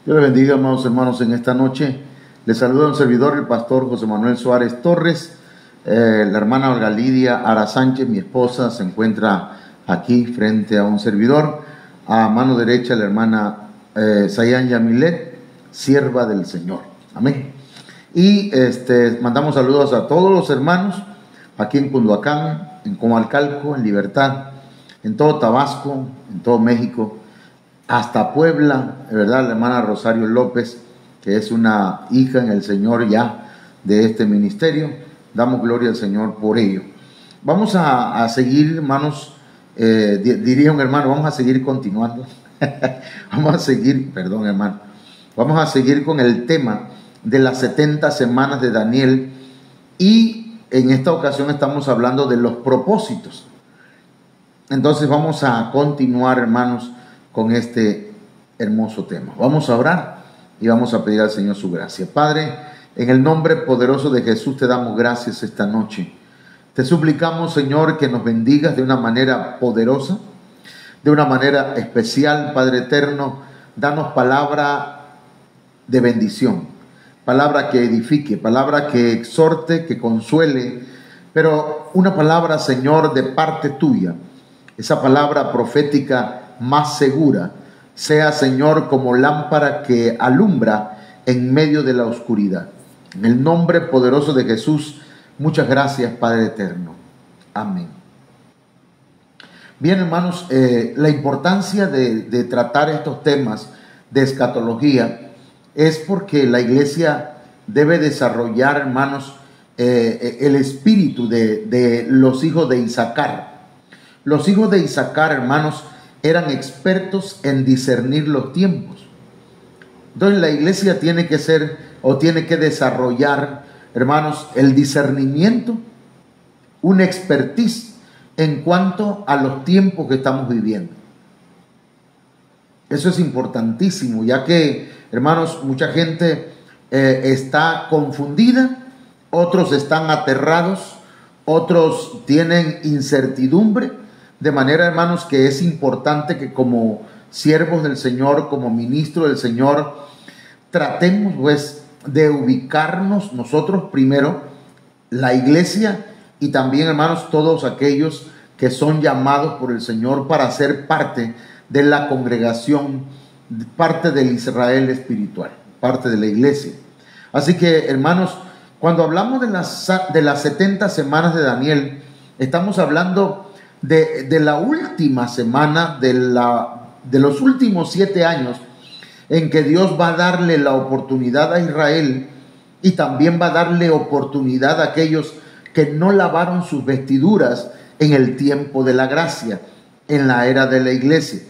Dios les bendiga, amados hermanos, en esta noche. Les saluda un servidor, el pastor José Manuel Suárez Torres. La hermana Olga Lidia Ara Sánchez, mi esposa, se encuentra aquí frente a un servidor. A mano derecha, la hermana Sayan Yamilet, sierva del Señor. Amén. Y mandamos saludos a todos los hermanos aquí en Cunduacán, en Comalcalco, en Libertad, en todo Tabasco, en todo México, hasta Puebla, ¿verdad? La hermana Rosario López, que es una hija en el Señor ya de este ministerio. Damos gloria al Señor por ello. Vamos a seguir, hermanos, diría un hermano, vamos a seguir continuando. Vamos a seguir con el tema de las 70 semanas de Daniel, y en esta ocasión estamos hablando de los propósitos. Entonces vamos a continuar, hermanos, con este hermoso tema. Vamos a orar y vamos a pedir al Señor su gracia. Padre, en el nombre poderoso de Jesús te damos gracias esta noche. Te suplicamos, Señor, que nos bendigas de una manera poderosa, de una manera especial, Padre eterno. Danos palabra de bendición, palabra que edifique, palabra que exhorte, que consuele, pero una palabra, Señor, de parte tuya. Esa palabra profética más segura sea, Señor, como lámpara que alumbra en medio de la oscuridad. En el nombre poderoso de Jesús, muchas gracias, Padre eterno. Amén. Bien, hermanos, la importancia de tratar estos temas de escatología es porque la iglesia debe desarrollar, hermanos, el espíritu de los hijos de Isaacar. Los hijos de Isaacar, hermanos, eran expertos en discernir los tiempos. Entonces la iglesia tiene que ser o tiene que desarrollar, hermanos, el discernimiento, una expertise en cuanto a los tiempos que estamos viviendo. Eso es importantísimo, ya que, hermanos, mucha gente está confundida, otros están aterrados, otros tienen incertidumbre. De manera, hermanos, que es importante que como siervos del Señor, como ministros del Señor, tratemos pues de ubicarnos nosotros primero, la iglesia, y también, hermanos, todos aquellos que son llamados por el Señor para ser parte de la congregación, parte del Israel espiritual, parte de la iglesia. Así que, hermanos, cuando hablamos de las 70 semanas de Daniel, estamos hablando de la última semana, de los últimos 7 años, en que Dios va a darle la oportunidad a Israel, y también va a darle oportunidad a aquellos que no lavaron sus vestiduras en el tiempo de la gracia, en la era de la iglesia.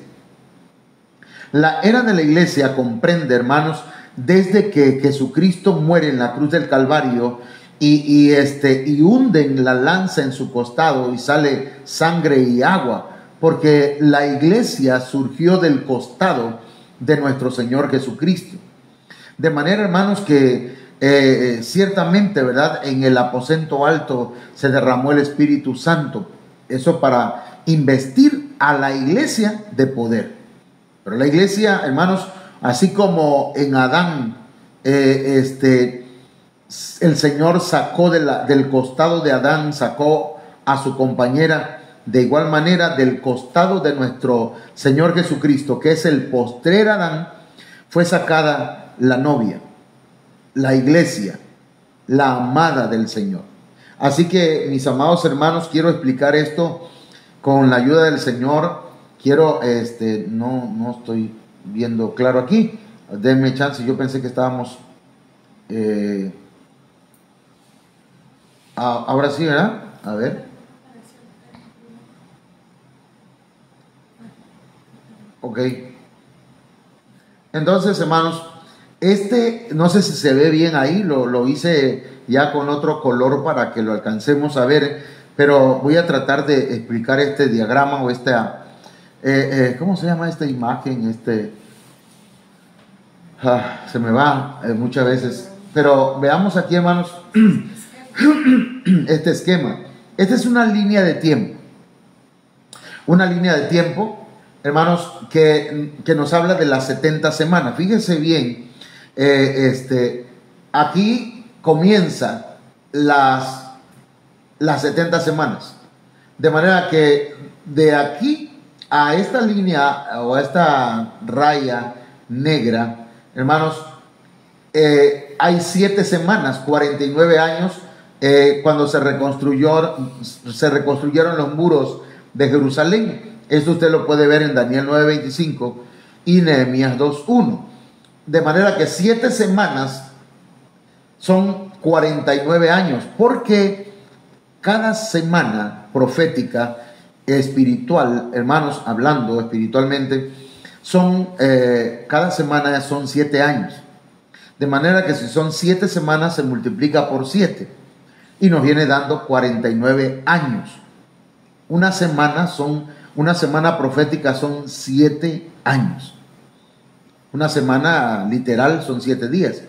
La era de la iglesia comprende, hermanos, desde que Jesucristo muere en la cruz del Calvario y hunden la lanza en su costado y sale sangre y agua, porque la iglesia surgió del costado de nuestro Señor Jesucristo. De manera, hermanos, que ciertamente, ¿verdad?, en el aposento alto se derramó el Espíritu Santo, eso para investir a la iglesia de poder. Pero la iglesia, hermanos, así como en Adán, el Señor sacó del costado de Adán, sacó a su compañera, de igual manera del costado de nuestro Señor Jesucristo, que es el postrer Adán, fue sacada la novia, la iglesia, la amada del Señor. Así que, mis amados hermanos, quiero explicar esto con la ayuda del Señor. Quiero, no estoy viendo claro aquí, denme chance, yo pensé que estábamos... ahora sí, ¿verdad? A ver. Ok. Entonces, hermanos, no sé si se ve bien ahí, lo hice ya con otro color para que lo alcancemos a ver, pero voy a tratar de explicar este diagrama o ¿cómo se llama esta imagen? Se me va muchas veces, pero veamos aquí, hermanos. Este esquema. Esta es una línea de tiempo. Una línea de tiempo hermanos, que nos habla de las 70 semanas. Fíjense bien, aquí comienza las 70 semanas. De manera que de aquí a esta línea o a esta raya negra, hermanos, hay 7 semanas, 49 años, cuando se reconstruyeron los muros de Jerusalén. Esto usted lo puede ver en Daniel 9:25 y Nehemías 2:1. De manera que 7 semanas son 49 años, porque cada semana profética espiritual, hermanos, hablando espiritualmente, cada semana son 7 años. De manera que si son 7 semanas, se multiplica por 7 y nos viene dando 49 años. Una semana profética son 7 años. Una semana literal son 7 días,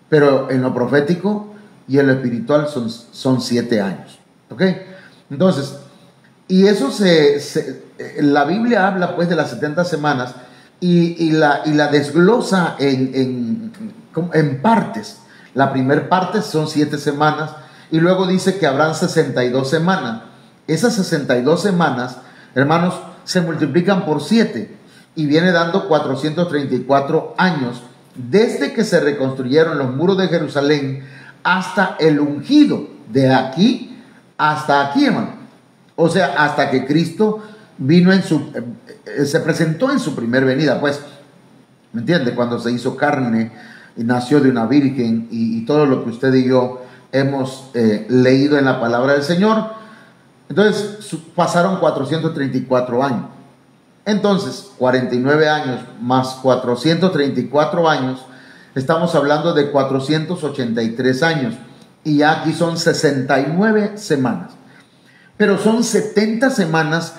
pero en lo profético y en lo espiritual son 7 años. ¿Ok? Entonces, y eso la Biblia habla pues de las 70 semanas y la desglosa en partes. La primera parte son 7 semanas y luego dice que habrán 62 semanas. Esas 62 semanas, hermanos, se multiplican por 7 y viene dando 434 años desde que se reconstruyeron los muros de Jerusalén hasta el ungido, de aquí hasta aquí, hermano. O sea, hasta que Cristo vino se presentó en su primer venida, pues, ¿me entiende? Cuando se hizo carne y nació de una virgen y todo lo que usted y yo hemos leído en la palabra del Señor. Entonces pasaron 434 años. Entonces 49 años más 434 años, estamos hablando de 483 años. Y ya aquí son 69 semanas. Pero son 70 semanas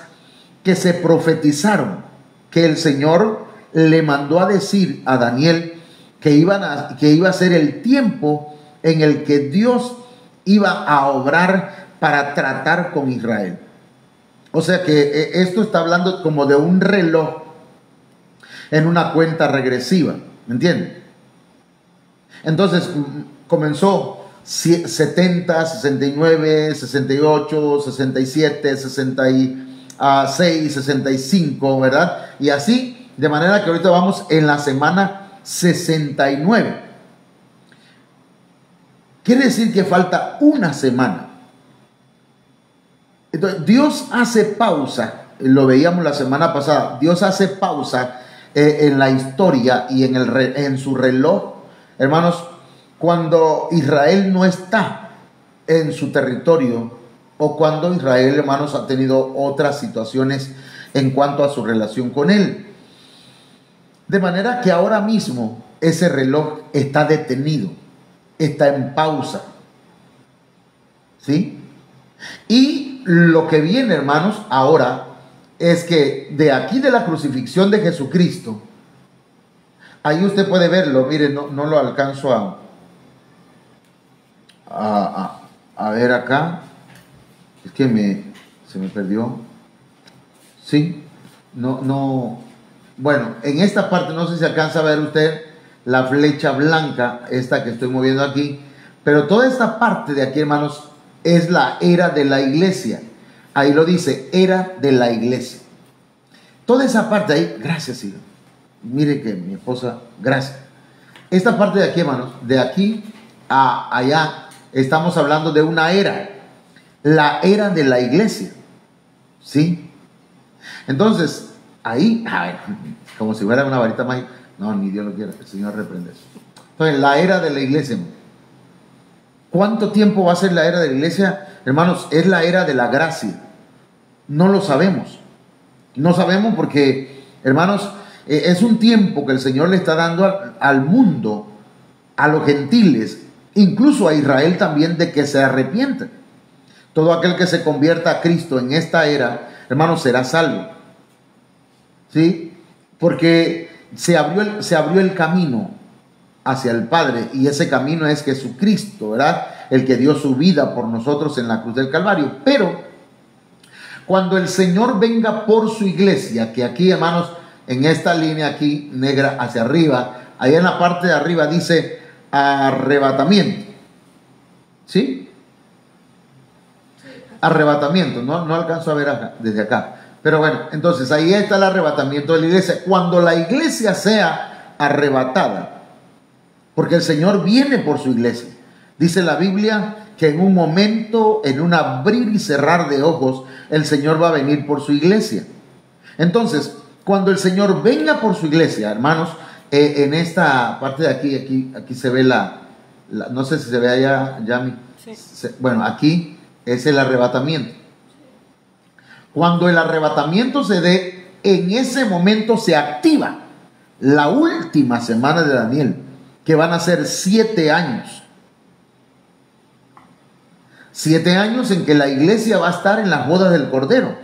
que se profetizaron, que el Señor le mandó a decir a Daniel que iba a ser el tiempo en el que Dios iba a obrar para tratar con Israel. O sea que esto está hablando como de un reloj en una cuenta regresiva, ¿me entienden? Entonces comenzó 70, 69, 68, 67, 66, 65, ¿verdad? Y así, de manera que ahorita vamos en la semana 69. Quiere decir que falta una semana. Entonces, Dios hace pausa, lo veíamos la semana pasada, Dios hace pausa en la historia y en su reloj, hermanos, cuando Israel no está en su territorio o cuando Israel, hermanos, ha tenido otras situaciones en cuanto a su relación con Él. De manera que ahora mismo ese reloj está detenido, está en pausa. ¿Sí? Y lo que viene, hermanos, ahora es que de aquí de la crucifixión de Jesucristo, ahí usted puede verlo, mire, no lo alcanzo a ver acá, es que se me perdió. Sí, bueno, en esta parte no sé si alcanza a ver usted la flecha blanca, esta que estoy moviendo aquí, pero toda esta parte de aquí, hermanos, es la era de la iglesia. Ahí lo dice, era de la iglesia. Toda esa parte ahí, gracias, hijo. Mire que mi esposa, gracias. Esta parte de aquí, hermanos, de aquí a allá, estamos hablando de una era, la era de la iglesia. ¿Sí? Entonces, ahí, a ver, como si fuera una varita mágica. No, ni Dios lo quiera, el Señor reprende eso. Entonces, la era de la iglesia. ¿Cuánto tiempo va a ser la era de la iglesia? Hermanos, es la era de la gracia. No lo sabemos. No sabemos porque, hermanos, es un tiempo que el Señor le está dando al mundo, a los gentiles, incluso a Israel también, de que se arrepientan. Todo aquel que se convierta a Cristo en esta era, hermanos, será salvo. ¿Sí? Porque se abrió el camino hacia el Padre, y ese camino es Jesucristo, ¿verdad? El que dio su vida por nosotros en la cruz del Calvario. Pero Cuando el Señor venga por su iglesia, que aquí, hermanos, en esta línea aquí negra hacia arriba, ahí en la parte de arriba dice arrebatamiento. ¿Sí? Arrebatamiento, no alcanzo a ver acá, desde acá. Pero bueno, entonces ahí está el arrebatamiento de la iglesia. Cuando la iglesia sea arrebatada, porque el Señor viene por su iglesia. Dice la Biblia que en un momento, en un abrir y cerrar de ojos, el Señor va a venir por su iglesia. Entonces, cuando el Señor venga por su iglesia, hermanos, en esta parte de aquí se ve no sé si se ve allá, Yami. Sí. Bueno, aquí es el arrebatamiento. Cuando el arrebatamiento se dé, en ese momento se activa la última semana de Daniel, que van a ser 7 años. 7 años en que la iglesia va a estar en las bodas del Cordero.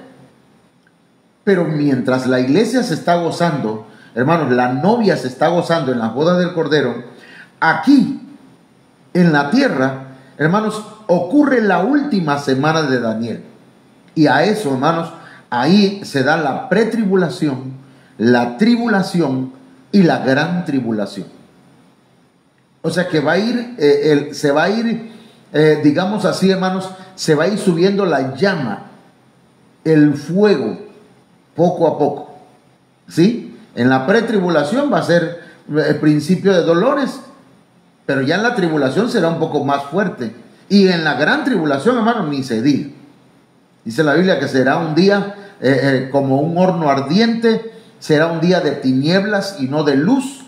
Pero mientras la iglesia se está gozando, hermanos, la novia se está gozando en las bodas del Cordero, aquí en la tierra, hermanos, ocurre la última semana de Daniel. Y a eso, hermanos, ahí se da la pretribulación, la tribulación y la gran tribulación. O sea que va a ir, se va a ir, digamos así, hermanos, se va a ir subiendo la llama, el fuego, poco a poco. ¿Sí? En la pretribulación va a ser el principio de dolores, pero ya en la tribulación será un poco más fuerte. Y en la gran tribulación, hermanos, ni se diga. Dice la Biblia que será un día como un horno ardiente, será un día de tinieblas y no de luz.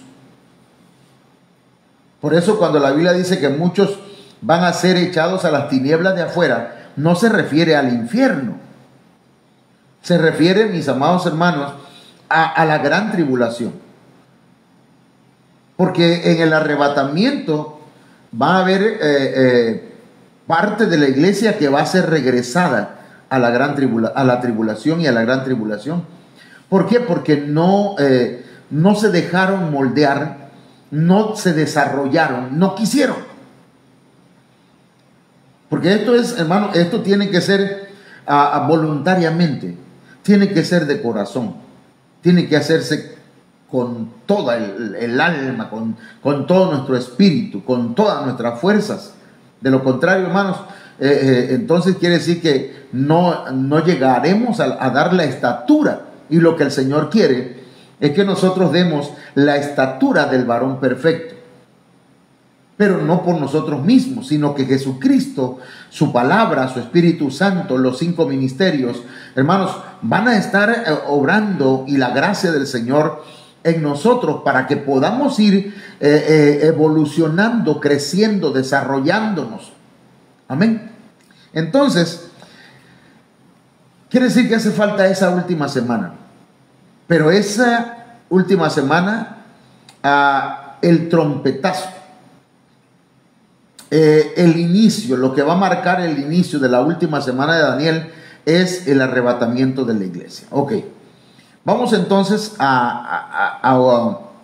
Por eso cuando la Biblia dice que muchos van a ser echados a las tinieblas de afuera, no se refiere al infierno. Se refiere, mis amados hermanos, a la gran tribulación. Porque en el arrebatamiento va a haber parte de la iglesia que va a ser regresada a la tribulación y a la gran tribulación. ¿Por qué? Porque no se dejaron moldear, no se desarrollaron, no quisieron. Porque esto es, hermano, esto tiene que ser voluntariamente, tiene que ser de corazón, tiene que hacerse con toda el alma, con todo nuestro espíritu, con todas nuestras fuerzas. De lo contrario, hermanos, entonces quiere decir que no llegaremos a dar la estatura. Y lo que el Señor quiere es que nosotros demos la estatura del varón perfecto. Pero no por nosotros mismos, sino que Jesucristo, su palabra, su Espíritu Santo, los 5 ministerios, hermanos, van a estar obrando, y la gracia del Señor en nosotros para que podamos ir evolucionando, creciendo, desarrollándonos. Amén. Entonces, quiere decir que hace falta esa última semana. Pero esa última semana, el trompetazo, el inicio, lo que va a marcar el inicio de la última semana de Daniel es el arrebatamiento de la iglesia. Ok. Vamos entonces a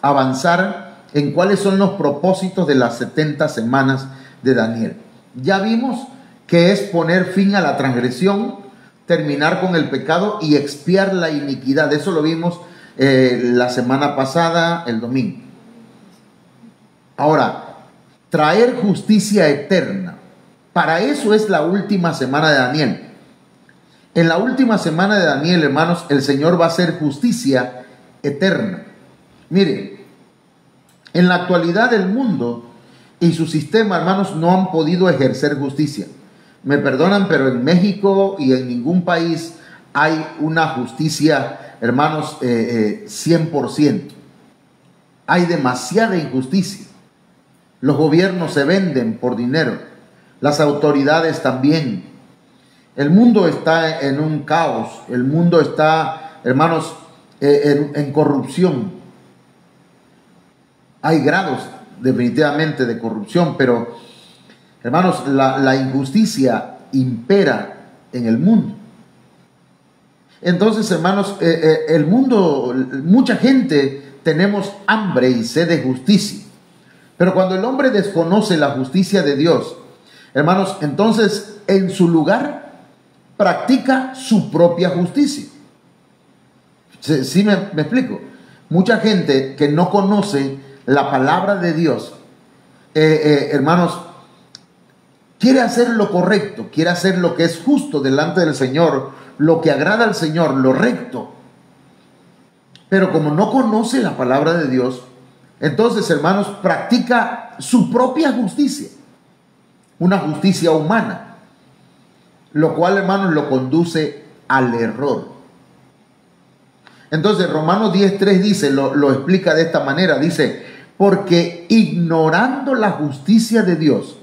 avanzar en cuáles son los propósitos de las 70 semanas de Daniel. Ya vimos que es poner fin a la transgresión, terminar con el pecado y expiar la iniquidad. Eso lo vimos la semana pasada, el domingo. Ahora, traer justicia eterna. Para eso es la última semana de Daniel. En la última semana de Daniel, hermanos, el Señor va a hacer justicia eterna. Mire, en la actualidad el mundo y su sistema, hermanos, no han podido ejercer justicia. Me perdonan, pero en México y en ningún país hay una justicia, hermanos, 100%. Hay demasiada injusticia. Los gobiernos se venden por dinero. Las autoridades también. El mundo está en un caos. El mundo está, hermanos, en corrupción. Hay grados definitivamente de corrupción, pero, hermanos, la injusticia impera en el mundo. Entonces, hermanos, el mundo, mucha gente tenemos hambre y sed de justicia. Pero cuando el hombre desconoce la justicia de Dios, hermanos, entonces en su lugar practica su propia justicia. ¿Sí me explico? Mucha gente que no conoce la palabra de Dios, hermanos, quiere hacer lo correcto, quiere hacer lo que es justo delante del Señor, lo que agrada al Señor, lo recto. Pero como no conoce la palabra de Dios, entonces, hermanos, practica su propia justicia, una justicia humana, lo cual, hermanos, lo conduce al error. Entonces, Romanos 10:3 dice, lo explica de esta manera, dice, porque ignorando la justicia de Dios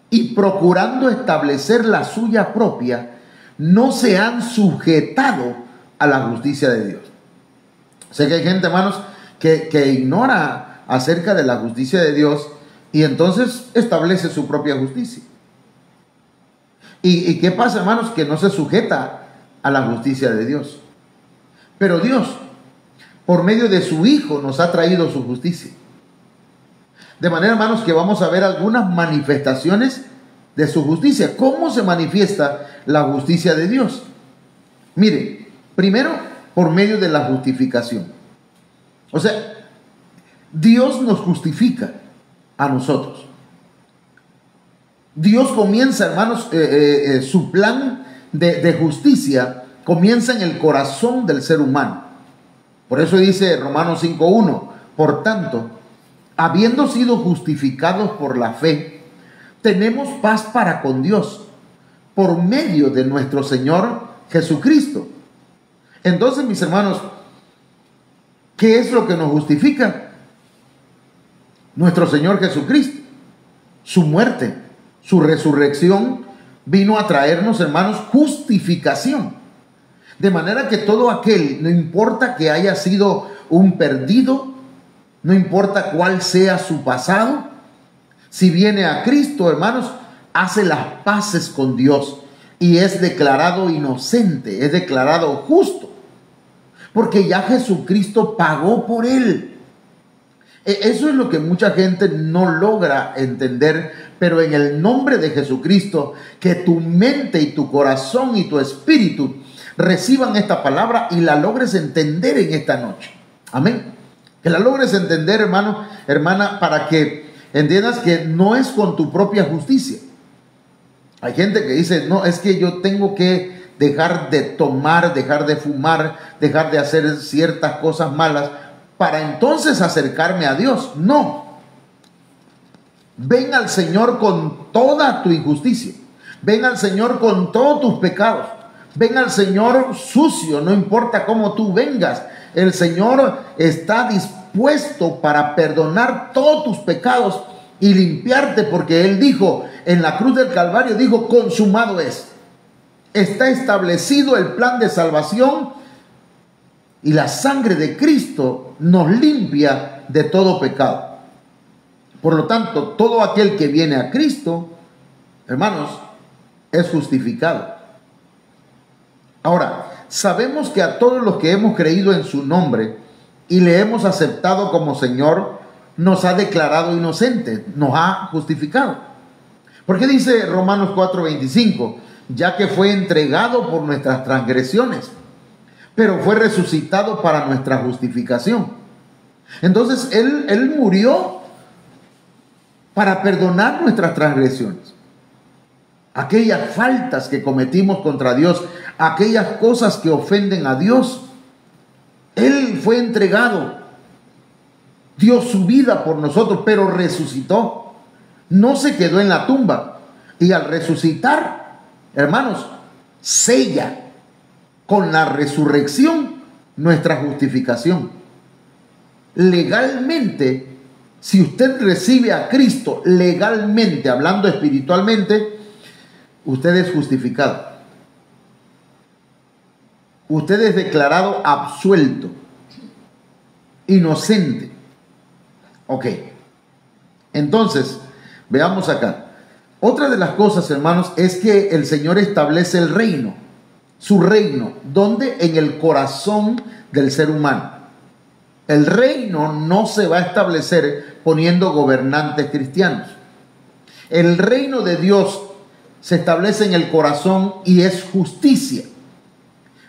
y procurando establecer la suya propia, no se han sujetado a la justicia de Dios. Sé que hay gente, hermanos, que ignora acerca de la justicia de Dios y entonces establece su propia justicia. ¿Y qué pasa, hermanos? Que no se sujeta a la justicia de Dios. Pero Dios, por medio de su Hijo, nos ha traído su justicia. De manera, hermanos, que vamos a ver algunas manifestaciones de su justicia. ¿Cómo se manifiesta la justicia de Dios? Mire, primero, por medio de la justificación. O sea, Dios nos justifica a nosotros. Dios comienza, hermanos, su plan de justicia comienza en el corazón del ser humano. Por eso dice Romanos 5:1, por tanto, habiendo sido justificados por la fe, tenemos paz para con Dios, por medio de nuestro Señor Jesucristo. Entonces, mis hermanos, ¿qué es lo que nos justifica? Nuestro Señor Jesucristo, su muerte, su resurrección vino a traernos, hermanos, justificación. De manera que todo aquel, no importa que haya sido un perdido, no importa cuál sea su pasado, si viene a Cristo, hermanos, hace las paces con Dios y es declarado inocente, es declarado justo, porque ya Jesucristo pagó por él. Eso es lo que mucha gente no logra entender, pero en el nombre de Jesucristo, que tu mente y tu corazón y tu espíritu reciban esta palabra y la logres entender en esta noche. Amén. Que la logres entender, hermano, hermana, para que entiendas que no es con tu propia justicia. Hay gente que dice, no, es que yo tengo que dejar de tomar, dejar de fumar, dejar de hacer ciertas cosas malas para entonces acercarme a Dios. No. Ven al Señor con toda tu injusticia. Ven al Señor con todos tus pecados. Ven al Señor sucio, no importa cómo tú vengas. El Señor está dispuesto para perdonar todos tus pecados y limpiarte, porque Él dijo en la cruz del Calvario, dijo, consumado es. Está establecido el plan de salvación y la sangre de Cristo nos limpia de todo pecado. Por lo tanto, todo aquel que viene a Cristo, hermanos, es justificado. Ahora, sabemos que a todos los que hemos creído en su nombre y le hemos aceptado como Señor, nos ha declarado inocentes, nos ha justificado. ¿Por qué dice Romanos 4:25? Ya que fue entregado por nuestras transgresiones, pero fue resucitado para nuestra justificación. Entonces, Él murió para perdonar nuestras transgresiones. Aquellas faltas que cometimos contra Dios, aquellas cosas que ofenden a Dios, Él fue entregado, dio su vida por nosotros, pero resucitó, no se quedó en la tumba, y al resucitar, hermanos, sella con la resurrección nuestra justificación. Legalmente, si usted recibe a Cristo legalmente, hablando espiritualmente, usted es justificado. Usted es declarado absuelto, inocente. Ok. Entonces, veamos acá. Otra de las cosas, hermanos, es que el Señor establece el reino. Su reino, ¿dónde? En el corazón del ser humano. El reino no se va a establecer poniendo gobernantes cristianos. El reino de Dios se establece en el corazón y es justicia.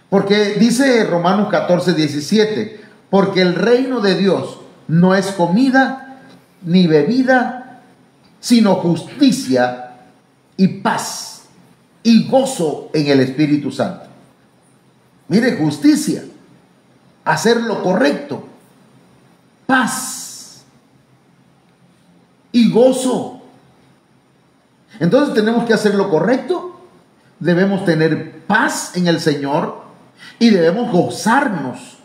Porque dice Romanos 14:17, porque el reino de Dios no es comida ni bebida, sino justicia y paz y gozo en el Espíritu Santo. Mire, justicia, hacer lo correcto, paz y gozo. Entonces tenemos que hacer lo correcto, debemos tener paz en el Señor y debemos gozarnos,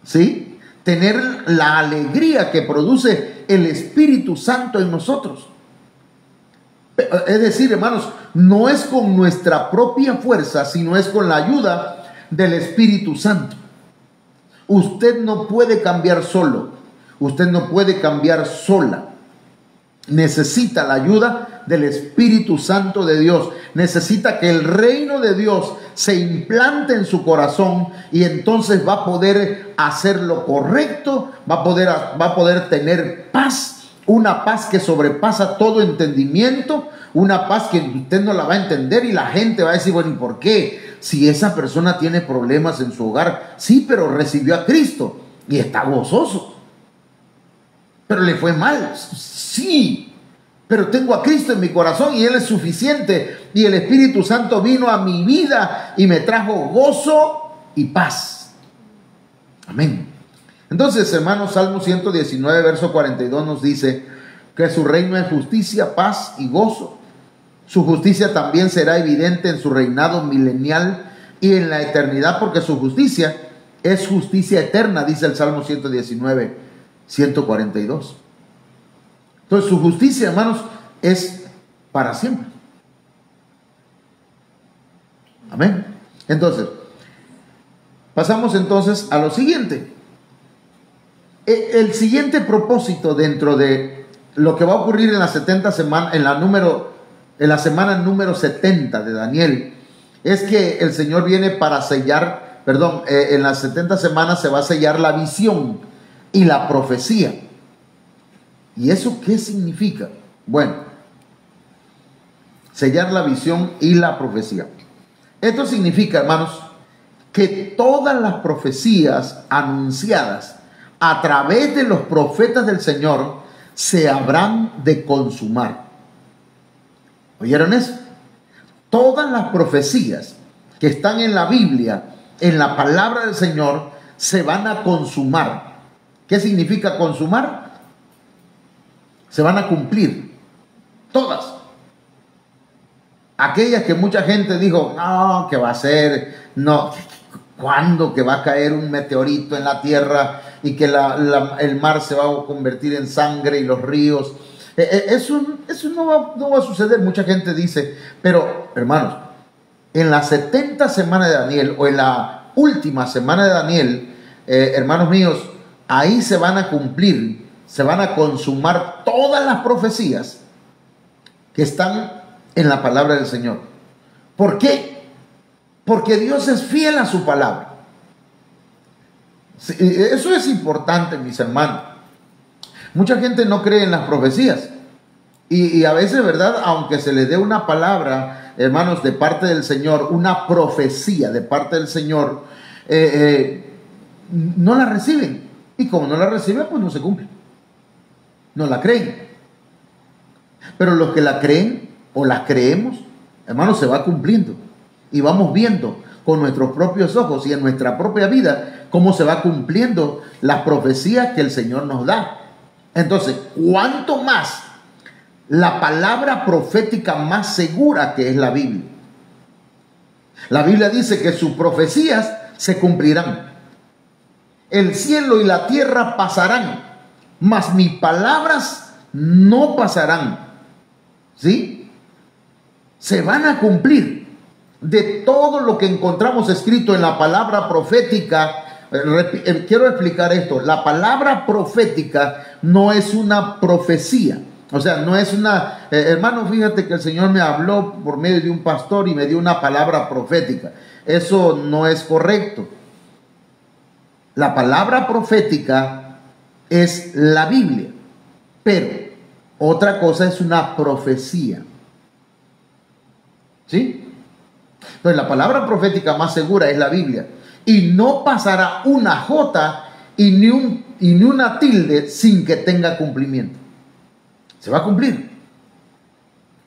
¿sí? Tener la alegría que produce el Espíritu Santo en nosotros. Es decir, hermanos, no es con nuestra propia fuerza, sino es con la ayuda del Espíritu Santo. Usted no puede cambiar solo, usted no puede cambiar sola. Necesita la ayuda del Espíritu Santo de Dios. Necesita que el reino de Dios se implante en su corazón y entonces va a poder hacer lo correcto, va a poder tener paz, una paz que sobrepasa todo entendimiento, una paz que usted no la va a entender y la gente va a decir, bueno, ¿y por qué? Si esa persona tiene problemas en su hogar, sí, pero recibió a Cristo y está gozoso. Pero le fue mal, sí, pero tengo a Cristo en mi corazón y Él es suficiente. Y el Espíritu Santo vino a mi vida y me trajo gozo y paz. Amén. Entonces, hermanos, Salmo 119, verso 42 nos dice que su reino es justicia, paz y gozo. Su justicia también será evidente en su reinado milenial y en la eternidad, porque su justicia es justicia eterna, dice el Salmo 119, 142. Entonces su justicia, hermanos, es para siempre. Amén. Entonces, pasamos entonces a lo siguiente. El siguiente propósito dentro de lo que va a ocurrir en las 70 semanas, en la semana número 70 de Daniel, es que el Señor viene para sellar, en las 70 semanas se va a sellar la visión y la profecía. ¿Y eso qué significa? Bueno, sellar la visión y la profecía. Esto significa, hermanos, que todas las profecías anunciadas a través de los profetas del Señor se habrán de consumar. ¿Oyeron eso? Todas las profecías que están en la Biblia, en la palabra del Señor, se van a consumar. ¿Qué significa consumar? Se van a cumplir. Todas. Aquellas que mucha gente dijo, no, que va a ser, no, ¿cuándo que va a caer un meteorito en la tierra y que el mar se va a convertir en sangre y los ríos? Eso no va a suceder, mucha gente dice. Pero, hermanos, en la 70 semana de Daniel o en la última semana de Daniel, hermanos míos, ahí se van a cumplir, se van a consumar todas las profecías que están en la palabra del Señor. ¿Por qué? Porque Dios es fiel a su palabra. Eso es importante, mis hermanos. Mucha gente no cree en las profecías. Y a veces, ¿verdad? Aunque se les dé una palabra, hermanos, de parte del Señor, una profecía de parte del Señor, no la reciben. Y como no la reciben, pues no se cumple. No la creen. Pero los que la creen o las creemos, hermanos, se va cumpliendo. Y vamos viendo con nuestros propios ojos y en nuestra propia vida cómo se va cumpliendo las profecías que el Señor nos da. Entonces, ¿cuánto más la palabra profética más segura que es la Biblia? La Biblia dice que sus profecías se cumplirán. El cielo y la tierra pasarán, mas mis palabras no pasarán. ¿Sí? Se van a cumplir. De todo lo que encontramos escrito en la palabra profética, quiero explicar esto. La palabra profética no es una profecía. O sea, no es una... hermano, fíjate que el Señor me habló por medio de un pastor y me dio una palabra profética. Eso no es correcto. La palabra profética es la Biblia. Pero otra cosa es una profecía. ¿Sí? Entonces la palabra profética más segura es la Biblia. Y no pasará una jota y ni una tilde sin que tenga cumplimiento. Se va a cumplir.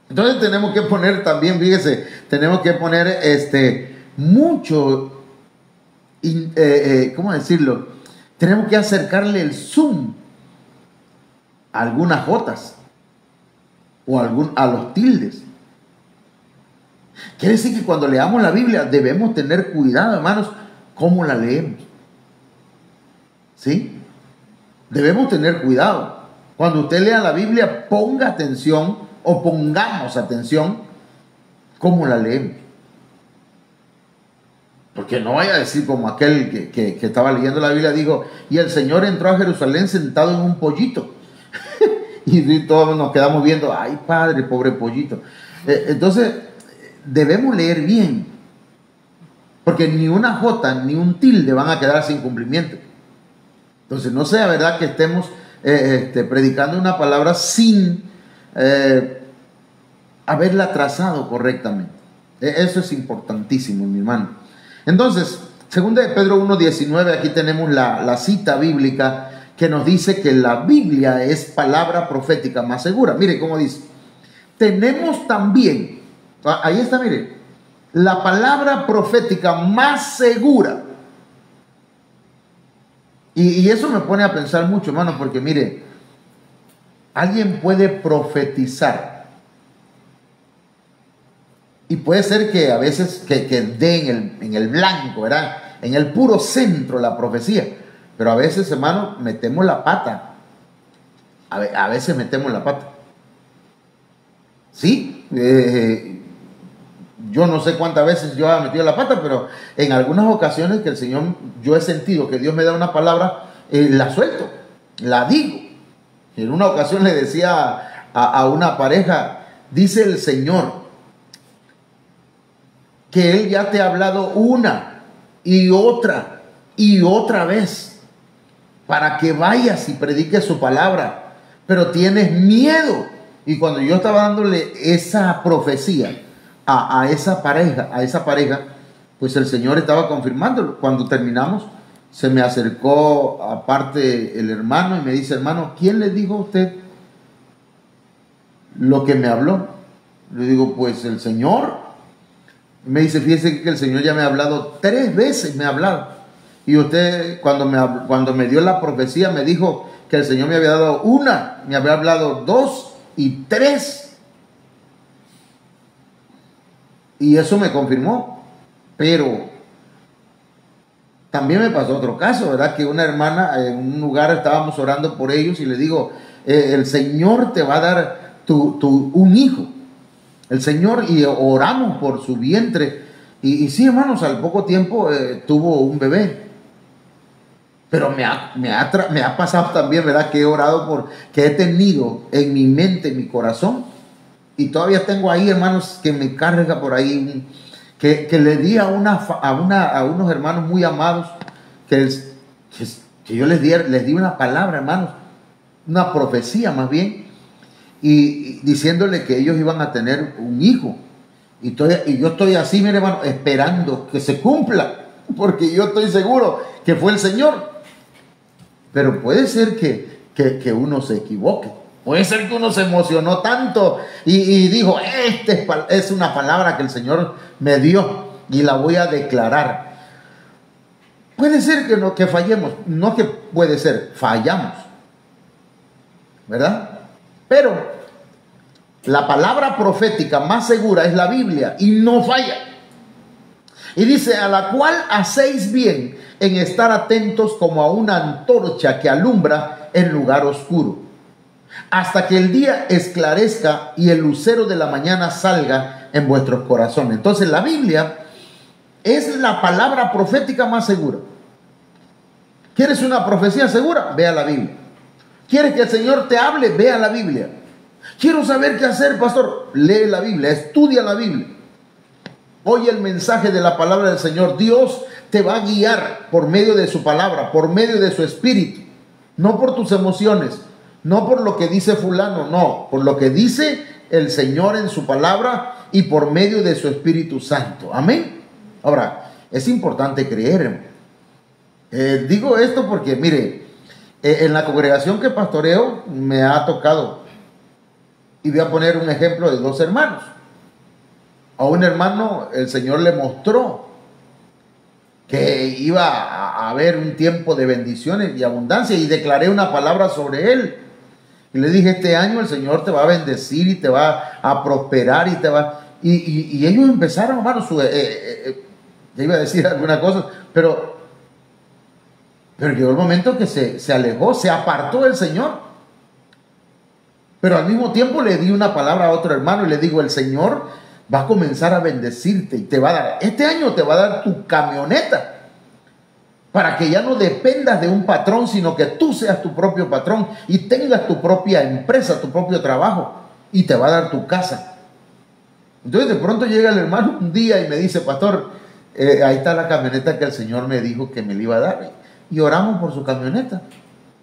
Entonces tenemos que poner también, fíjese, tenemos que poner mucho, ¿cómo decirlo? Tenemos que acercarle el zoom a algunas jotas o a los tildes. Quiere decir que cuando leamos la Biblia debemos tener cuidado, hermanos, cómo la leemos. ¿Sí? Debemos tener cuidado. Cuando usted lea la Biblia, ponga atención o pongamos atención cómo la leemos. Porque no vaya a decir como aquel que estaba leyendo la Biblia, dijo, y el Señor entró a Jerusalén sentado en un pollito. Y todos nos quedamos viendo, ay padre, pobre pollito. Entonces, debemos leer bien. Porque ni una jota ni un tilde van a quedar sin cumplimiento. Entonces, no sea verdad que estemos predicando una palabra sin haberla trazado correctamente. Eso es importantísimo, mi hermano. Entonces, 2 de Pedro 1:19, aquí tenemos la cita bíblica que nos dice que la Biblia es palabra profética más segura. Mire cómo dice. Tenemos también, ahí está, mire, la palabra profética más segura. Y eso me pone a pensar mucho, hermano, porque mire, alguien puede profetizar. Y puede ser que a veces que dé en el blanco, ¿verdad? En el puro centro la profecía. Pero a veces, hermano, metemos la pata. A veces metemos la pata. ¿Sí? Yo no sé cuántas veces yo he metido la pata, pero en algunas ocasiones que el Señor, yo he sentido que Dios me da una palabra, la suelto, la digo. En una ocasión le decía a una pareja, dice el Señor, que Él ya te ha hablado una y otra vez para que vayas y prediques su palabra, pero tienes miedo. Y cuando yo estaba dándole esa profecía a esa pareja, pues el Señor estaba confirmándolo. Cuando terminamos, se me acercó aparte el hermano y me dice, hermano, ¿quién le dijo a usted lo que me habló? Le digo, pues el Señor. Me dice, fíjese que el Señor ya me ha hablado 3 veces, me ha hablado. Y usted, cuando me dio la profecía, me dijo que el Señor me había dado una, me había hablado 2 y 3. Y eso me confirmó. Pero también me pasó otro caso, ¿verdad? Que una hermana en un lugar estábamos orando por ellos y le digo, el Señor te va a dar un hijo. El Señor, y oramos por su vientre. Y sí, hermanos, al poco tiempo tuvo un bebé. Pero me ha pasado también, ¿verdad? Que he orado que he tenido en mi mente, en mi corazón. Y todavía tengo ahí, hermanos, que me carga por ahí. Que le di a unos hermanos muy amados. Que yo les di una palabra, hermanos. Una profecía más bien. Y diciéndole que ellos iban a tener un hijo. Y yo estoy así, mire, hermano, esperando que se cumpla, porque yo estoy seguro que fue el Señor. Pero puede ser que uno se equivoque. Puede ser que uno se emocionó tanto y dijo, es una palabra que el Señor me dio y la voy a declarar. Puede ser que fallemos, no que puede ser, fallamos, ¿verdad? Pero la palabra profética más segura es la Biblia y no falla. Y dice, a la cual hacéis bien en estar atentos como a una antorcha que alumbra en lugar oscuro, hasta que el día esclarezca y el lucero de la mañana salga en vuestros corazones. Entonces la Biblia es la palabra profética más segura. ¿Quieres una profecía segura? Ve a la Biblia. ¿Quieres que el Señor te hable? Ve a la Biblia. Quiero saber qué hacer, pastor. Lee la Biblia, estudia la Biblia. Oye el mensaje de la palabra del Señor. Dios te va a guiar por medio de su palabra, por medio de su espíritu. No por tus emociones, no por lo que dice fulano, no. Por lo que dice el Señor en su palabra y por medio de su Espíritu Santo. Amén. Ahora, es importante creer. Digo esto porque, mire, en la congregación que pastoreo me ha tocado, y voy a poner un ejemplo de dos hermanos. A un hermano el Señor le mostró que iba a haber un tiempo de bendiciones y abundancia, y declaré una palabra sobre él. Y le dije, este año el Señor te va a bendecir y te va a prosperar y te va... Y ellos empezaron, hermano, ya iba a decir alguna cosa, pero llegó el momento que se alejó, se apartó del Señor. Pero al mismo tiempo le di una palabra a otro hermano y le digo, el Señor va a comenzar a bendecirte y te va a dar, este año te va a dar tu camioneta, para que ya no dependas de un patrón, sino que tú seas tu propio patrón y tengas tu propia empresa, tu propio trabajo, y te va a dar tu casa. Entonces de pronto llega el hermano un día y me dice, pastor, ahí está la camioneta que el Señor me dijo que me la iba a dar. Y oramos por su camioneta.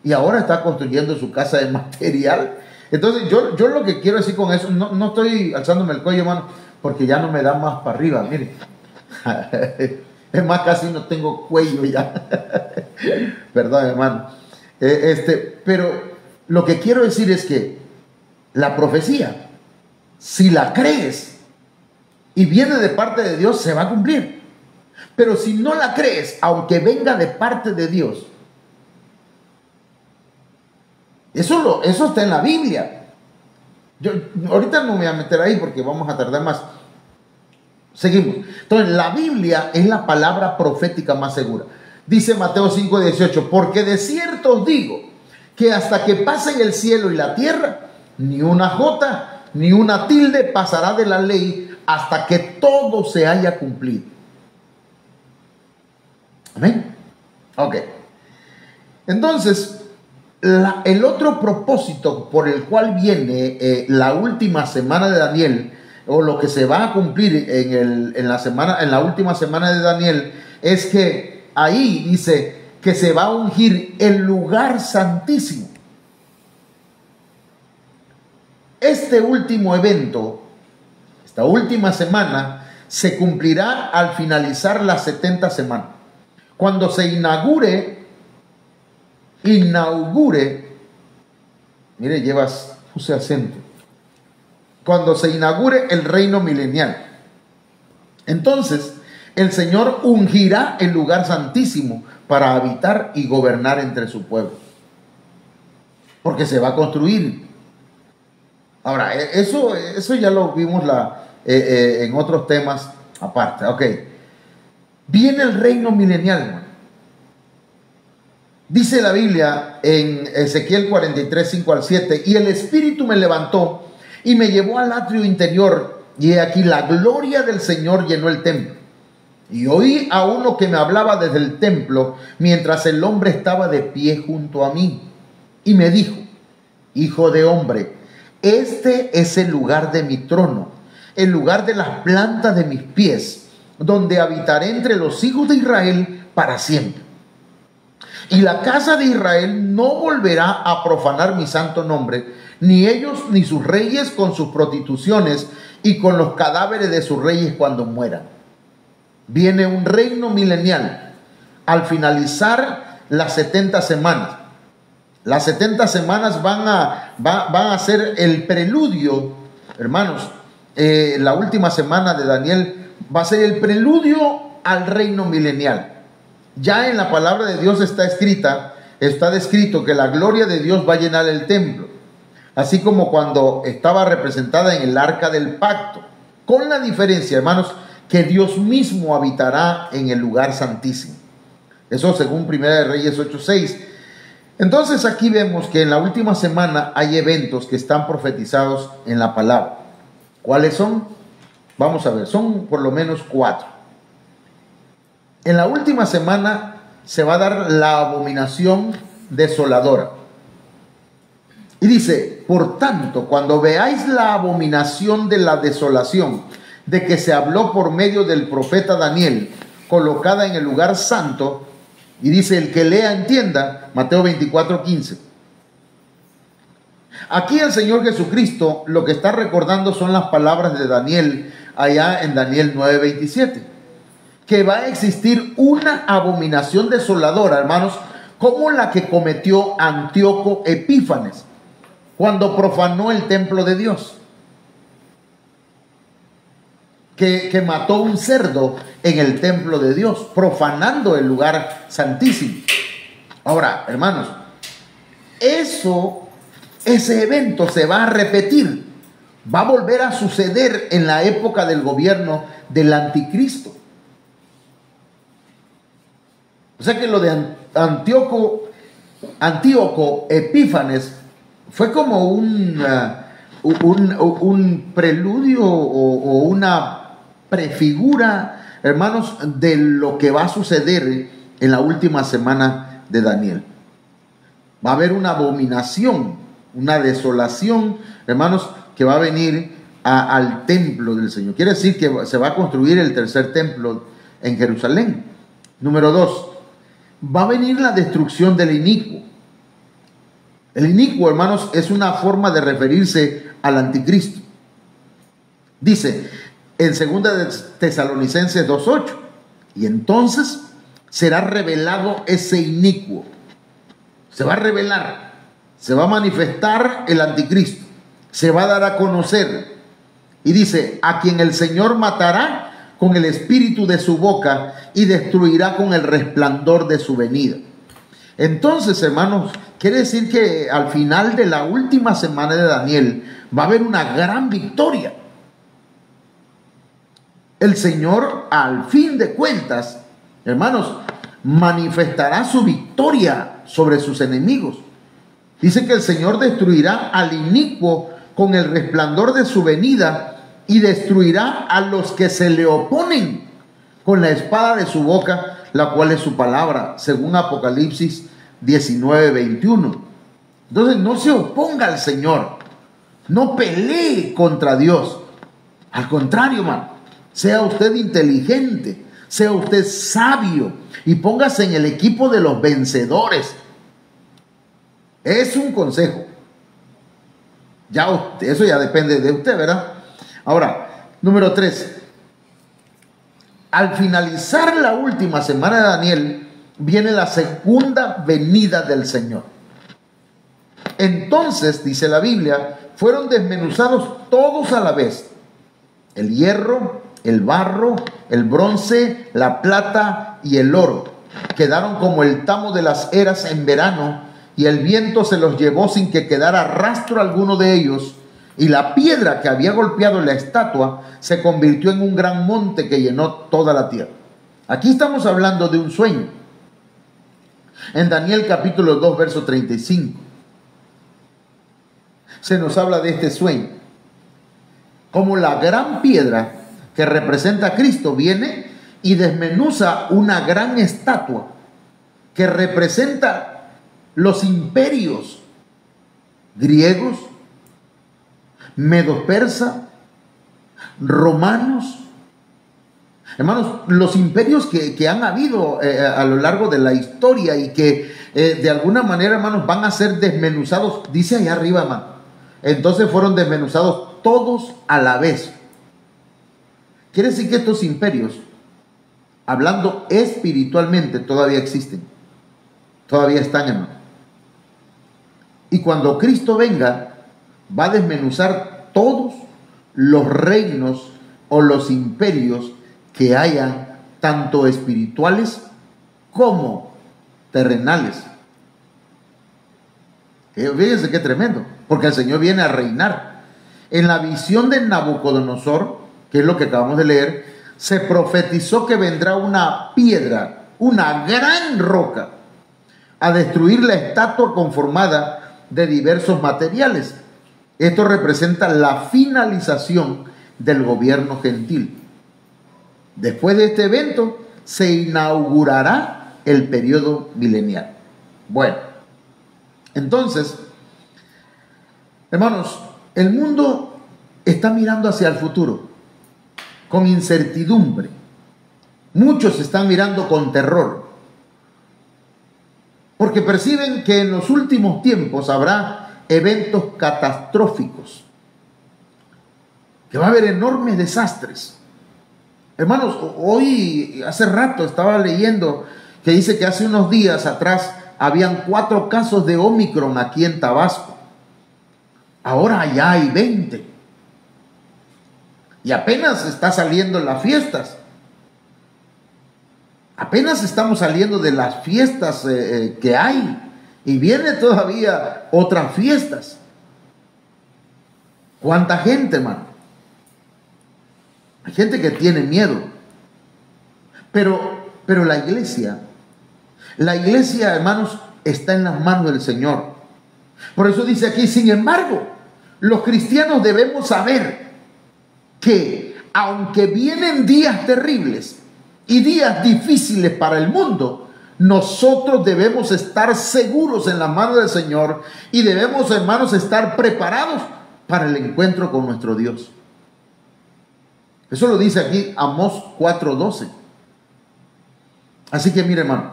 Y ahora está construyendo su casa de material. Entonces yo lo que quiero decir con eso, no estoy alzándome el cuello, hermano, porque ya no me da más para arriba, mire. Es más, casi no tengo cuello ya. Perdón, hermano. Pero lo que quiero decir es que la profecía, si la crees y viene de parte de Dios, se va a cumplir. Pero si no la crees, aunque venga de parte de Dios, eso está en la Biblia. Yo ahorita no me voy a meter ahí porque vamos a tardar más. Seguimos. Entonces, la Biblia es la palabra profética más segura. Dice Mateo 5:18, porque de cierto os digo que hasta que pasen el cielo y la tierra, ni una jota ni una tilde pasará de la ley hasta que todo se haya cumplido. Amén. Ok. Entonces, el otro propósito por el cual viene la última semana de Daniel, o lo que se va a cumplir en la última semana de Daniel, es que ahí dice que se va a ungir el lugar santísimo. Este último evento, esta última semana, se cumplirá al finalizar las 70 semanas. Cuando se inaugure, mire, puse acento. Cuando se inaugure el reino milenial, entonces el Señor ungirá el lugar santísimo para habitar y gobernar entre su pueblo, porque se va a construir. Ahora, eso ya lo vimos en otros temas aparte. Ok, viene el reino milenial, hermano. Dice la Biblia en Ezequiel 43, 5 al 7, y el Espíritu me levantó y me llevó al atrio interior, y he aquí la gloria del Señor llenó el templo. Y oí a uno que me hablaba desde el templo, mientras el hombre estaba de pie junto a mí. Y me dijo, hijo de hombre, este es el lugar de mi trono, el lugar de las plantas de mis pies, donde habitaré entre los hijos de Israel para siempre. Y la casa de Israel no volverá a profanar mi santo nombre, ni ellos ni sus reyes con sus prostituciones y con los cadáveres de sus reyes cuando mueran. Viene un reino milenial al finalizar las 70 semanas. Las 70 semanas van a ser el preludio, hermanos. La última semana de Daniel va a ser el preludio al reino milenial. Ya en la palabra de Dios está descrito que la gloria de Dios va a llenar el templo, así como cuando estaba representada en el arca del pacto, con la diferencia, hermanos, que Dios mismo habitará en el lugar santísimo. Eso según Primera de Reyes 8:6. Entonces aquí vemos que en la última semana hay eventos que están profetizados en la palabra. ¿Cuáles son? Vamos a ver, son por lo menos 4. En la última semana se va a dar la abominación desoladora. Y dice, por tanto, cuando veáis la abominación de la desolación, de que se habló por medio del profeta Daniel, colocada en el lugar santo, y dice, el que lea entienda, Mateo 24:15. Aquí el Señor Jesucristo lo que está recordando son las palabras de Daniel allá en Daniel 9:27, que va a existir una abominación desoladora, hermanos, como la que cometió Antíoco Epífanes cuando profanó el templo de Dios, que mató un cerdo en el templo de Dios, profanando el lugar santísimo. Ahora, hermanos, ese evento se va a repetir, va a volver a suceder en la época del gobierno del anticristo. O sea que lo de Antíoco Epífanes fue como un preludio o una prefigura, hermanos, de lo que va a suceder en la última semana de Daniel. Va a haber una abominación, una desolación, hermanos, que va a venir al templo del Señor. Quiere decir que se va a construir el tercer templo en Jerusalén. Número 2, va a venir la destrucción del inicuo. El inicuo, hermanos, es una forma de referirse al anticristo. Dice en 2 Tesalonicenses 2:8, y entonces será revelado ese inicuo. Se va a revelar, se va a manifestar el anticristo, se va a dar a conocer. Y dice, a quien el Señor matará con el espíritu de su boca y destruirá con el resplandor de su venida. Entonces, hermanos, quiere decir que al final de la última semana de Daniel va a haber una gran victoria. El Señor, al fin de cuentas, hermanos, manifestará su victoria sobre sus enemigos. Dice que el Señor destruirá al inicuo con el resplandor de su venida y destruirá a los que se le oponen con la espada de su boca, la cual es su palabra, según Apocalipsis 19:21. Entonces no se oponga al Señor, no pelee contra Dios. Al contrario, hermano, sea usted inteligente, sea usted sabio y póngase en el equipo de los vencedores. Es un consejo. Eso ya depende de usted, ¿verdad? Ahora, número 3. Al finalizar la última semana de Daniel, viene la segunda venida del Señor. Entonces, dice la Biblia, fueron desmenuzados todos a la vez: el hierro, el barro, el bronce, la plata y el oro. Quedaron como el tamo de las eras en verano, y el viento se los llevó sin que quedara rastro alguno de ellos. Y la piedra que había golpeado la estatua se convirtió en un gran monte que llenó toda la tierra. Aquí estamos hablando de un sueño. En Daniel capítulo 2, verso 35, se nos habla de este sueño. Como la gran piedra que representa a Cristo viene y desmenuza una gran estatua que representa los imperios griegos, medo-persa, romanos. Hermanos, los imperios que han habido a lo largo de la historia y que de alguna manera, hermanos, van a ser desmenuzados, dice allá arriba, hermano. Entonces fueron desmenuzados todos a la vez. Quiere decir que estos imperios, hablando espiritualmente, todavía existen. Todavía están, hermano. Y cuando Cristo venga, va a desmenuzar todos los reinos o los imperios que hayan, tanto espirituales como terrenales. Fíjense qué tremendo, porque el Señor viene a reinar. En la visión de Nabucodonosor, que es lo que acabamos de leer, se profetizó que vendrá una piedra, una gran roca, a destruir la estatua conformada de diversos materiales. Esto representa la finalización del gobierno gentil. Después de este evento se inaugurará el periodo milenial. Bueno, entonces, hermanos, el mundo está mirando hacia el futuro con incertidumbre. Muchos están mirando con terror, porque perciben que en los últimos tiempos habrá eventos catastróficos que va a haber enormes desastres. Hermanos, hoy, hace rato estaba leyendo que dice que hace unos días atrás habían 4 casos de Omicron aquí en Tabasco. Ahora ya hay 20. Y apenas está saliendo las fiestas. Apenas estamos saliendo de las fiestas que hay. Y vienen todavía otras fiestas. ¿Cuánta gente, hermano? Hay gente que tiene miedo. Pero la iglesia, hermanos, está en las manos del Señor. Por eso dice aquí, sin embargo, los cristianos debemos saber que aunque vienen días terribles y días difíciles para el mundo, nosotros debemos estar seguros en la mano del Señor y debemos, hermanos, estar preparados para el encuentro con nuestro Dios. Eso lo dice aquí Amós 4:12. Así que mire, hermano,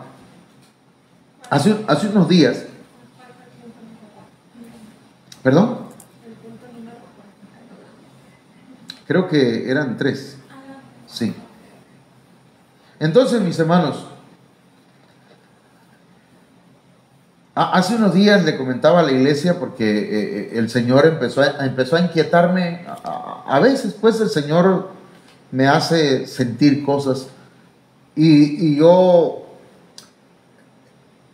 hace unos días, ¿perdón? Creo que eran 3. Sí. Entonces, mis hermanos, hace unos días le comentaba a la iglesia porque el Señor empezó a inquietarme. A veces, pues, el Señor me hace sentir cosas y yo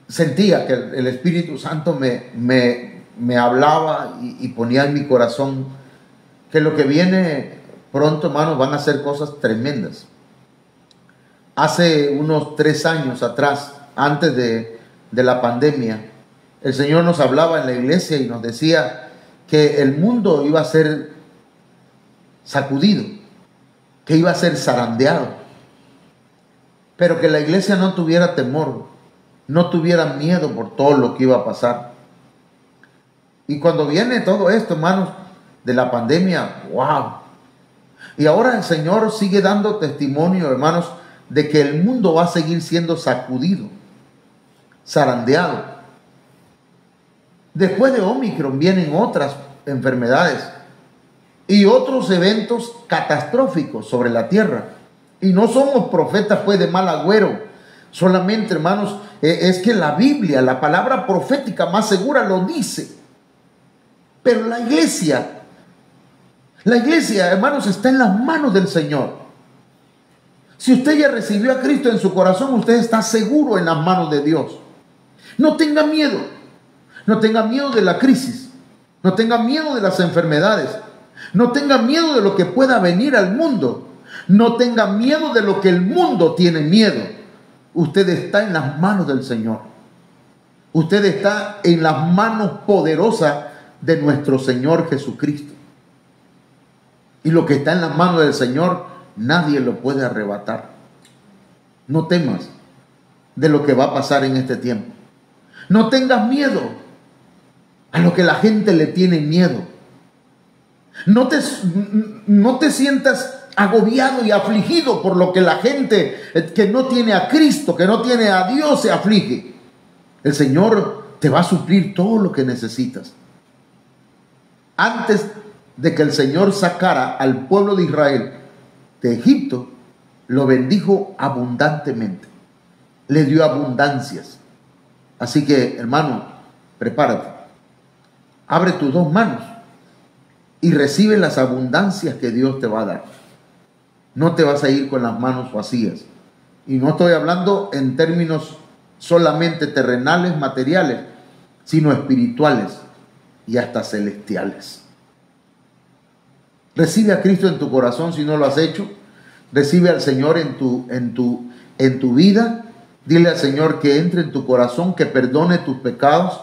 sentía que el Espíritu Santo me hablaba y ponía en mi corazón que lo que viene pronto, hermanos, van a ser cosas tremendas. Hace unos 3 años atrás, antes de la pandemia, el Señor nos hablaba en la iglesia y nos decía que el mundo iba a ser sacudido, que iba a ser zarandeado, pero que la iglesia no tuviera temor, no tuviera miedo por todo lo que iba a pasar. Y cuando viene todo esto, hermanos, de la pandemia, wow. Y ahora el Señor sigue dando testimonio, hermanos, de que el mundo va a seguir siendo sacudido, zarandeado. Después de Omicron vienen otras enfermedades y otros eventos catastróficos sobre la tierra. Y no somos profetas, pues, de mal agüero. Solamente, hermanos, es que la Biblia, la palabra profética más segura lo dice. Pero la iglesia, hermanos, está en las manos del Señor. Si usted ya recibió a Cristo en su corazón, usted está seguro en las manos de Dios. No tenga miedo. No tenga miedo de la crisis. No tenga miedo de las enfermedades. No tenga miedo de lo que pueda venir al mundo. No tenga miedo de lo que el mundo tiene miedo. Usted está en las manos del Señor. Usted está en las manos poderosas de nuestro Señor Jesucristo. Y lo que está en las manos del Señor, nadie lo puede arrebatar. No temas de lo que va a pasar en este tiempo. No tengas miedo a lo que la gente le tiene miedo. No te sientas agobiado y afligido por lo que la gente que no tiene a Cristo, que no tiene a Dios, se aflige. El Señor te va a suplir todo lo que necesitas. Antes de que el Señor sacara al pueblo de Israel de Egipto, lo bendijo abundantemente. Le dio abundancias. Así que, hermano, prepárate. Abre tus 2 manos y recibe las abundancias que Dios te va a dar. No te vas a ir con las manos vacías. Y no estoy hablando en términos solamente terrenales, materiales, sino espirituales y hasta celestiales. Recibe a Cristo en tu corazón si no lo has hecho. Recibe al Señor en tu vida. Dile al Señor que entre en tu corazón, que perdone tus pecados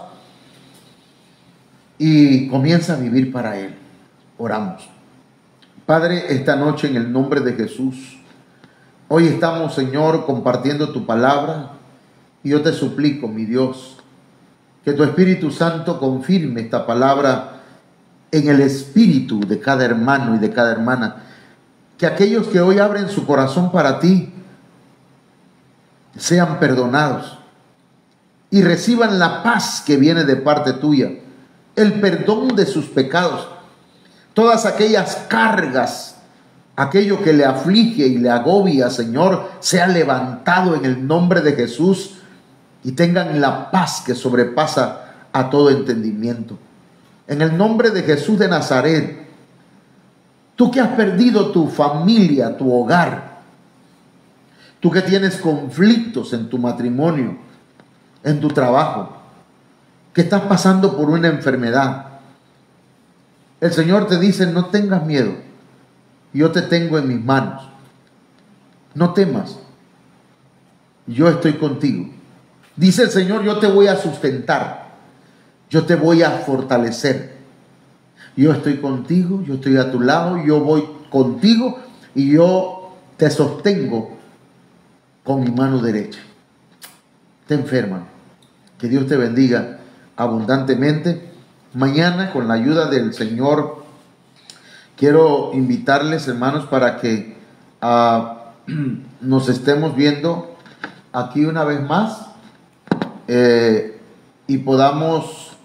y comienza a vivir para Él. Oramos. Padre, esta noche en el nombre de Jesús, hoy estamos, Señor, compartiendo tu palabra y yo te suplico, mi Dios, que tu Espíritu Santo confirme esta palabra en el espíritu de cada hermano y de cada hermana. Que aquellos que hoy abren su corazón para ti sean perdonados y reciban la paz que viene de parte tuya, el perdón de sus pecados. Todas aquellas cargas, aquello que le aflige y le agobia, Señor, sea levantado en el nombre de Jesús y tengan la paz que sobrepasa a todo entendimiento. En el nombre de Jesús de Nazaret, tú que has perdido tu familia, tu hogar, tú que tienes conflictos en tu matrimonio, en tu trabajo, que estás pasando por una enfermedad, el Señor te dice: no tengas miedo, yo te tengo en mis manos, no temas, yo estoy contigo. Dice el Señor: yo te voy a sustentar, yo te voy a fortalecer, yo estoy contigo, yo estoy a tu lado, yo voy contigo y yo te sostengo con mi mano derecha. Te enferman. Que Dios te bendiga abundantemente. Mañana, con la ayuda del Señor, quiero invitarles, hermanos, para que nos estemos viendo aquí una vez más y podamos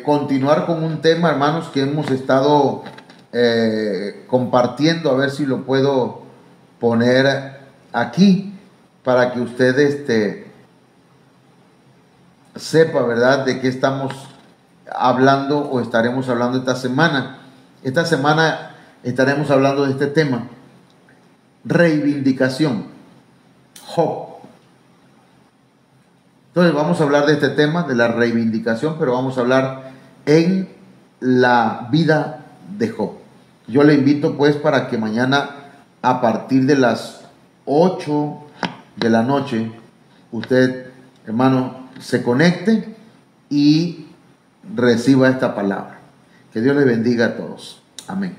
continuar con un tema, hermanos, que hemos estado compartiendo. A ver si lo puedo poner aquí para que usted sepa, ¿verdad?, de qué estamos hablando o estaremos hablando esta semana. Esta semana estaremos hablando de este tema: reivindicación, Job. Entonces vamos a hablar de este tema, de la reivindicación, pero vamos a hablar en la vida de Job. Yo le invito pues para que mañana a partir de las 8 de la noche usted, hermano, se conecte y reciba esta palabra. Que Dios le bendiga a todos. Amén.